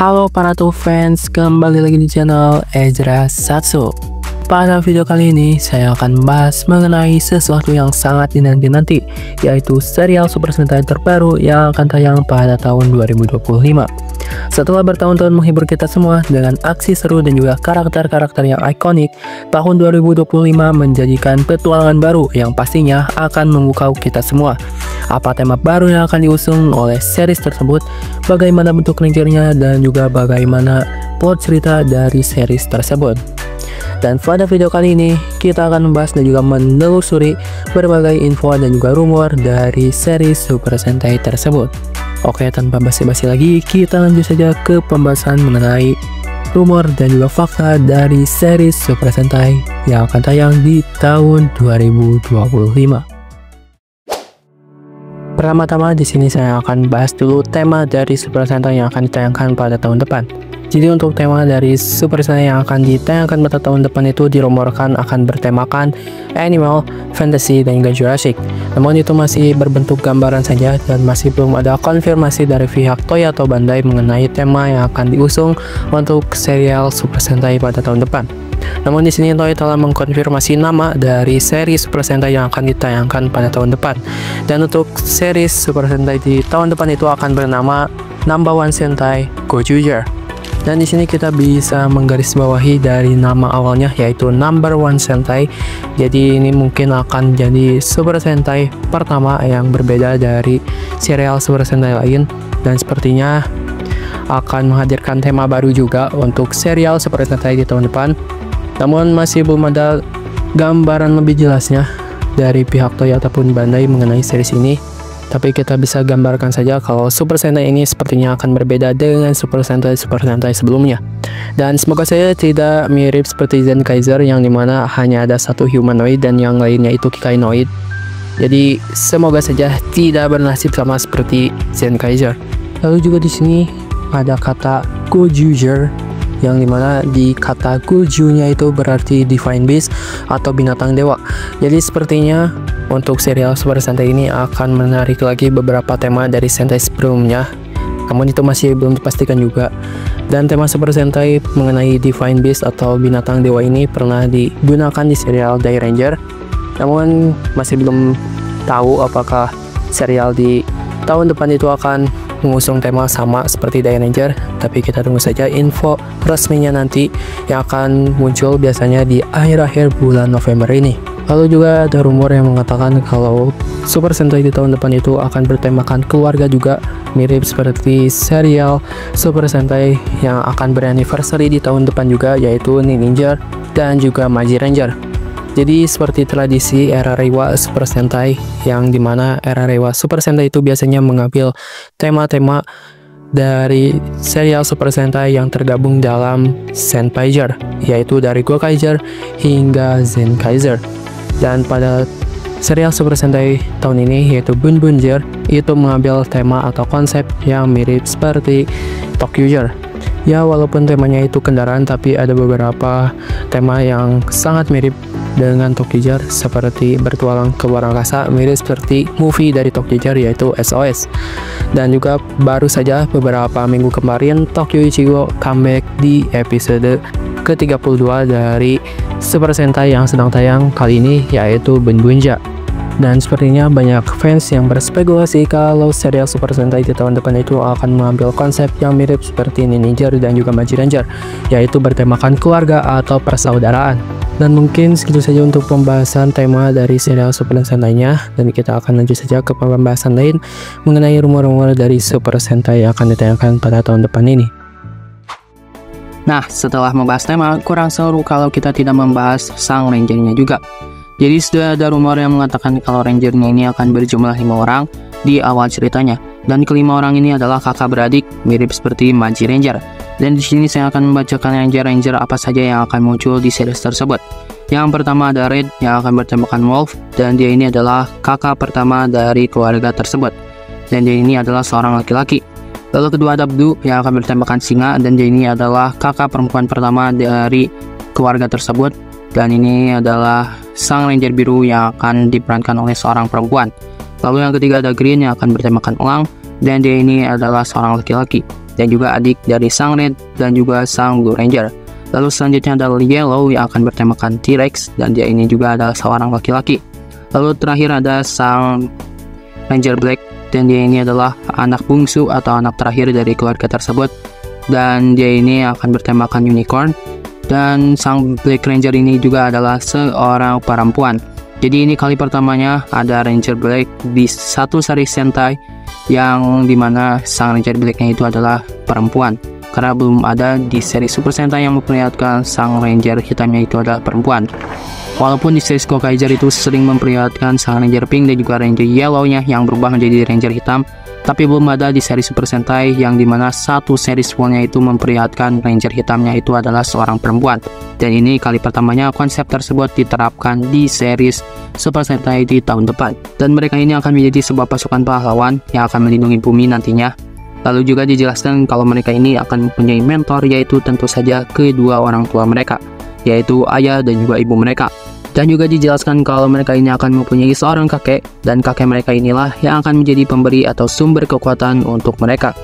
Halo para tuh fans, kembali lagi di channel Ezra Satsu. Pada video kali ini, saya akan bahas mengenai sesuatu yang sangat dinanti-nanti, yaitu serial Super Sentai terbaru yang akan tayang pada tahun 2025. Setelah bertahun-tahun menghibur kita semua dengan aksi seru dan juga karakter-karakter yang ikonik, tahun 2025 menjadikan petualangan baru yang pastinya akan memukau kita semua. Apa tema baru yang akan diusung oleh series tersebut, bagaimana bentuk rangernya, dan juga bagaimana plot cerita dari series tersebut. Dan pada video kali ini, kita akan membahas dan juga menelusuri berbagai info dan juga rumor dari series Super Sentai tersebut. Oke, tanpa basa-basi lagi, kita lanjut saja ke pembahasan mengenai rumor dan juga fakta dari series Super Sentai yang akan tayang di tahun 2025. Pertama-tama di sini saya akan bahas dulu tema dari Super Sentai yang akan ditayangkan pada tahun depan. Jadi untuk tema dari Super Sentai yang akan ditayangkan pada tahun depan itu dirumorkan akan bertemakan animal, fantasy, dan juga Jurassic. Namun itu masih berbentuk gambaran saja dan masih belum ada konfirmasi dari pihak Toei atau Bandai mengenai tema yang akan diusung untuk serial Super Sentai pada tahun depan. Namun di sini Toei telah mengkonfirmasi nama dari seri Super Sentai yang akan ditayangkan pada tahun depan. Dan untuk series Super Sentai di tahun depan itu akan bernama Number One Sentai Gojuger. Dan di sini kita bisa menggarisbawahi dari nama awalnya yaitu Number One Sentai. Jadi ini mungkin akan jadi Super Sentai pertama yang berbeda dari serial Super Sentai lain, dan sepertinya akan menghadirkan tema baru juga untuk serial Super Sentai di tahun depan. Namun masih belum ada gambaran lebih jelasnya dari pihak Toei ataupun Bandai mengenai series ini. Tapi kita bisa gambarkan saja kalau Super Sentai ini sepertinya akan berbeda dengan Super Sentai sebelumnya. Dan semoga saja tidak mirip seperti Zenkaizer yang dimana hanya ada satu humanoid dan yang lainnya itu Kikainoid. Jadi semoga saja tidak bernasib sama seperti Zenkaizer. Lalu juga di sini ada kata Gojuger, yang dimana di kata Goju-nya itu berarti Divine Beast atau binatang dewa. Jadi sepertinya untuk serial Super Sentai ini akan menarik lagi beberapa tema dari Sentai sebelumnya, namun itu masih belum dipastikan juga. Dan tema Super Sentai mengenai Divine Beast atau binatang dewa ini pernah digunakan di serial Dairanger, namun masih belum tahu apakah serial di tahun depan itu akan mengusung tema sama seperti Dairanger. Tapi kita tunggu saja info resminya nanti yang akan muncul biasanya di akhir-akhir bulan November ini. Lalu juga ada rumor yang mengatakan kalau Super Sentai di tahun depan itu akan bertemakan keluarga juga, mirip seperti serial Super Sentai yang akan beranniversary di tahun depan juga, yaitu Ninja dan juga Maji Ranger. Jadi seperti tradisi era Reiwa Super Sentai, yang dimana era Reiwa Super Sentai itu biasanya mengambil tema-tema dari serial Super Sentai yang tergabung dalam Senpaiger, yaitu dari Gokaiger hingga Zenkaizer. Dan pada serial Super Sentai tahun ini yaitu Bunbunger itu mengambil tema atau konsep yang mirip seperti Tokyuger. Ya, walaupun temanya itu kendaraan, tapi ada beberapa tema yang sangat mirip dengan Tokyuger, seperti bertualang ke luar angkasa, mirip seperti movie dari Tokyuger yaitu SOS. Dan juga baru saja beberapa minggu kemarin Tokyo Ichigo comeback di episode ke-32 dari Super Sentai yang sedang tayang kali ini, yaitu Bunbunja. Dan sepertinya banyak fans yang berspekulasi kalau serial Super Sentai di tahun depan itu akan mengambil konsep yang mirip seperti Ninja dan juga Maji Ranger, yaitu bertemakan keluarga atau persaudaraan. Dan mungkin segitu saja untuk pembahasan tema dari serial Super Sentai-nya, dan kita akan lanjut saja ke pembahasan lain mengenai rumor-rumor dari Super Sentai yang akan ditayangkan pada tahun depan ini. Nah, setelah membahas tema, kurang seru kalau kita tidak membahas sang rangernya juga. Jadi sudah ada rumor yang mengatakan kalau rangernya ini akan berjumlah 5 orang di awal ceritanya. Dan kelima orang ini adalah kakak beradik, mirip seperti Maji Ranger. Dan di sini saya akan membacakan ranger apa saja yang akan muncul di series tersebut. Yang pertama ada Red yang akan bertemakan Wolf, dan dia ini adalah kakak pertama dari keluarga tersebut. Dan dia ini adalah seorang laki-laki. Lalu kedua ada Blue yang akan bertemakan Singa, dan dia ini adalah kakak perempuan pertama dari keluarga tersebut. Dan ini adalah sang ranger biru yang akan diperankan oleh seorang perempuan. Lalu yang ketiga ada Green yang akan bertemakan Elang, dan dia ini adalah seorang laki-laki. dan juga adik dari sang Red dan juga sang Blue Ranger. Lalu selanjutnya adalah Yellow yang akan bertemakan T-Rex, dan dia ini juga adalah seorang laki-laki. Lalu terakhir ada sang Ranger Black, dan dia ini adalah anak bungsu atau anak terakhir dari keluarga tersebut, dan dia ini akan bertemakan Unicorn. Dan sang Black Ranger ini juga adalah seorang perempuan. Jadi ini kali pertamanya ada Ranger Black di satu seri Sentai yang dimana sang Ranger Blacknya itu adalah perempuan, karena belum ada di seri Super Sentai yang memperlihatkan sang Ranger hitamnya itu adalah perempuan. Walaupun di series Gokaiger itu sering memperlihatkan sang Ranger Pink dan juga Ranger Yellow-nya yang berubah menjadi Ranger hitam, tapi belum ada di seri Super Sentai yang dimana satu series fullnya itu memperlihatkan Ranger hitamnya itu adalah seorang perempuan. Dan ini kali pertamanya konsep tersebut diterapkan di series Super Sentai di tahun depan. Dan mereka ini akan menjadi sebuah pasukan pahlawan yang akan melindungi bumi nantinya. Lalu juga dijelaskan kalau mereka ini akan mempunyai mentor, yaitu tentu saja kedua orang tua mereka, yaitu ayah dan juga ibu mereka. Dan juga dijelaskan kalau mereka ini akan mempunyai seorang kakek, dan kakek mereka inilah yang akan menjadi pemberi atau sumber kekuatan untuk mereka.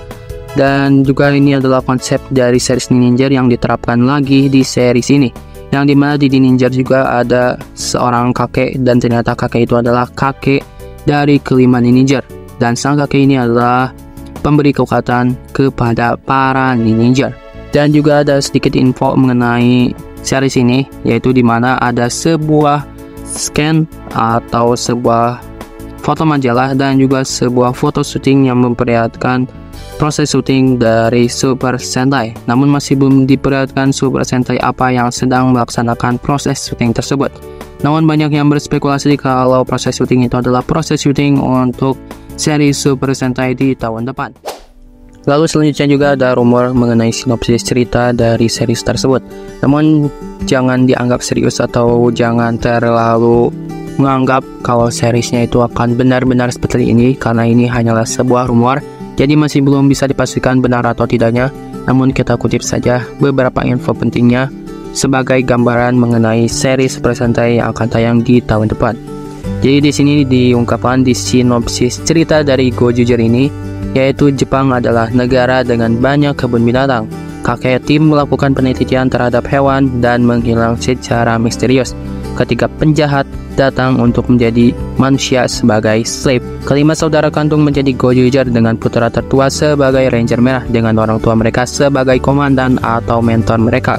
Dan juga ini adalah konsep dari series Ninja yang diterapkan lagi di series ini, yang dimana di Ninja juga ada seorang kakek, dan ternyata kakek itu adalah kakek dari kelima Ninja, dan sang kakek ini adalah pemberi kekuatan kepada para Ninja. Dan juga ada sedikit info mengenai series ini, yaitu dimana ada sebuah scan atau sebuah foto majalah dan juga sebuah foto syuting yang memperlihatkan proses syuting dari Super Sentai. Namun masih belum diperlihatkan Super Sentai apa yang sedang melaksanakan proses syuting tersebut. Namun banyak yang berspekulasi kalau proses syuting itu adalah proses syuting untuk seri Super Sentai di tahun depan. Lalu selanjutnya juga ada rumor mengenai sinopsis cerita dari series tersebut. Namun jangan dianggap serius atau jangan terlalu menganggap kalau seriesnya itu akan benar-benar seperti ini, karena ini hanyalah sebuah rumor. Jadi masih belum bisa dipastikan benar atau tidaknya. Namun kita kutip saja beberapa info pentingnya sebagai gambaran mengenai series Super Sentai yang akan tayang di tahun depan. Jadi di sini diungkapkan di sinopsis cerita dari Gojuger ini, yaitu Jepang adalah negara dengan banyak kebun binatang. Kakek tim melakukan penelitian terhadap hewan dan menghilang secara misterius ketika penjahat datang untuk menjadi manusia sebagai slave. Kelima saudara kandung menjadi Gojuger dengan putra tertua sebagai Ranger Merah, dengan orang tua mereka sebagai komandan atau mentor mereka.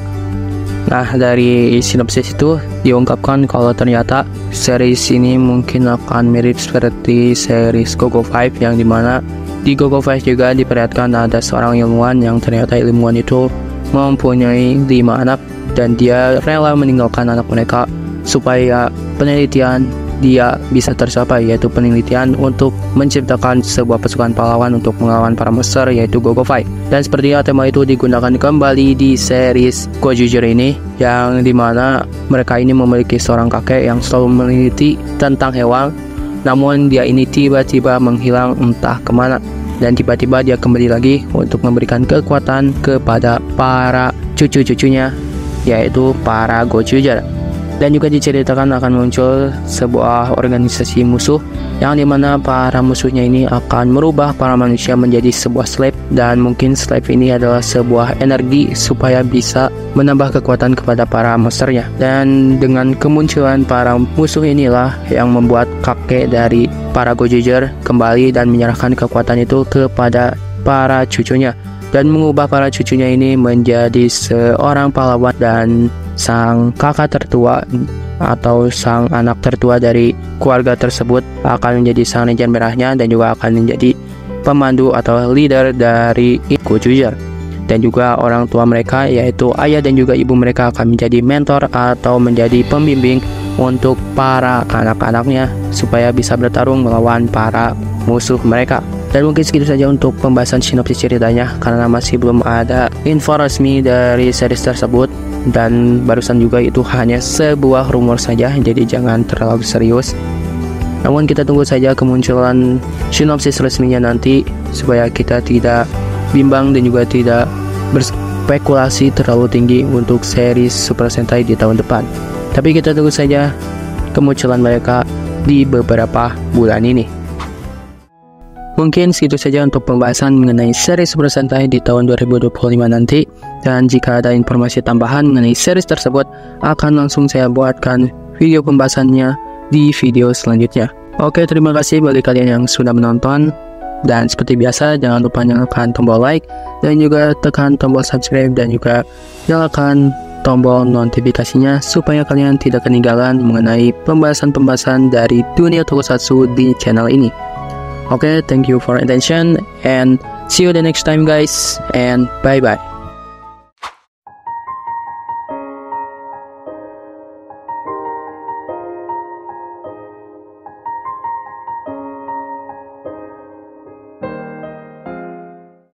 Nah, dari sinopsis itu diungkapkan kalau ternyata series ini mungkin akan mirip seperti series Gogo 5, yang dimana di Gogo 5 juga diperlihatkan ada seorang ilmuwan yang ternyata ilmuwan itu mempunyai 5 anak, dan dia rela meninggalkan anak mereka supaya penelitian dia bisa tercapai, yaitu penelitian untuk menciptakan sebuah pasukan pahlawan untuk melawan para monster, yaitu Gogo 5. Dan sepertinya tema itu digunakan kembali di series Gojuger ini, yang dimana mereka ini memiliki seorang kakek yang selalu meneliti tentang hewan, namun dia ini tiba-tiba menghilang entah kemana, dan tiba-tiba dia kembali lagi untuk memberikan kekuatan kepada para cucu-cucunya, yaitu para Gojuger. Dan juga diceritakan akan muncul sebuah organisasi musuh, yang dimana para musuhnya ini akan merubah para manusia menjadi sebuah slave, dan mungkin slave ini adalah sebuah energi supaya bisa menambah kekuatan kepada para monsternya. Dan dengan kemunculan para musuh inilah yang membuat kakek dari para Gojuger kembali dan menyerahkan kekuatan itu kepada para cucunya, dan mengubah para cucunya ini menjadi seorang pahlawan. Dan sang kakak tertua atau sang anak tertua dari keluarga tersebut akan menjadi sang Ranger Merahnya, dan juga akan menjadi pemandu atau leader dari Gojuger. Dan juga orang tua mereka, yaitu ayah dan juga ibu mereka, akan menjadi mentor atau menjadi pembimbing untuk para anak-anaknya supaya bisa bertarung melawan para musuh mereka. Dan mungkin segitu saja untuk pembahasan sinopsis ceritanya, karena masih belum ada info resmi dari series tersebut, dan barusan juga itu hanya sebuah rumor saja, jadi jangan terlalu serius. Namun kita tunggu saja kemunculan sinopsis resminya nanti, supaya kita tidak bimbang dan juga tidak berspekulasi terlalu tinggi untuk series Super Sentai di tahun depan. Tapi kita tunggu saja kemunculan mereka di beberapa bulan ini. Mungkin segitu saja untuk pembahasan mengenai seri Super Sentai di tahun 2025 nanti. Dan jika ada informasi tambahan mengenai series tersebut, akan langsung saya buatkan video pembahasannya di video selanjutnya. Oke, terima kasih bagi kalian yang sudah menonton. Dan seperti biasa, jangan lupa nyalakan tombol like, dan juga tekan tombol subscribe, dan juga nyalakan tombol notifikasinya supaya kalian tidak ketinggalan mengenai pembahasan-pembahasan dari dunia tokusatsu di channel ini. Okay, thank you for attention and see you the next time guys, and bye bye.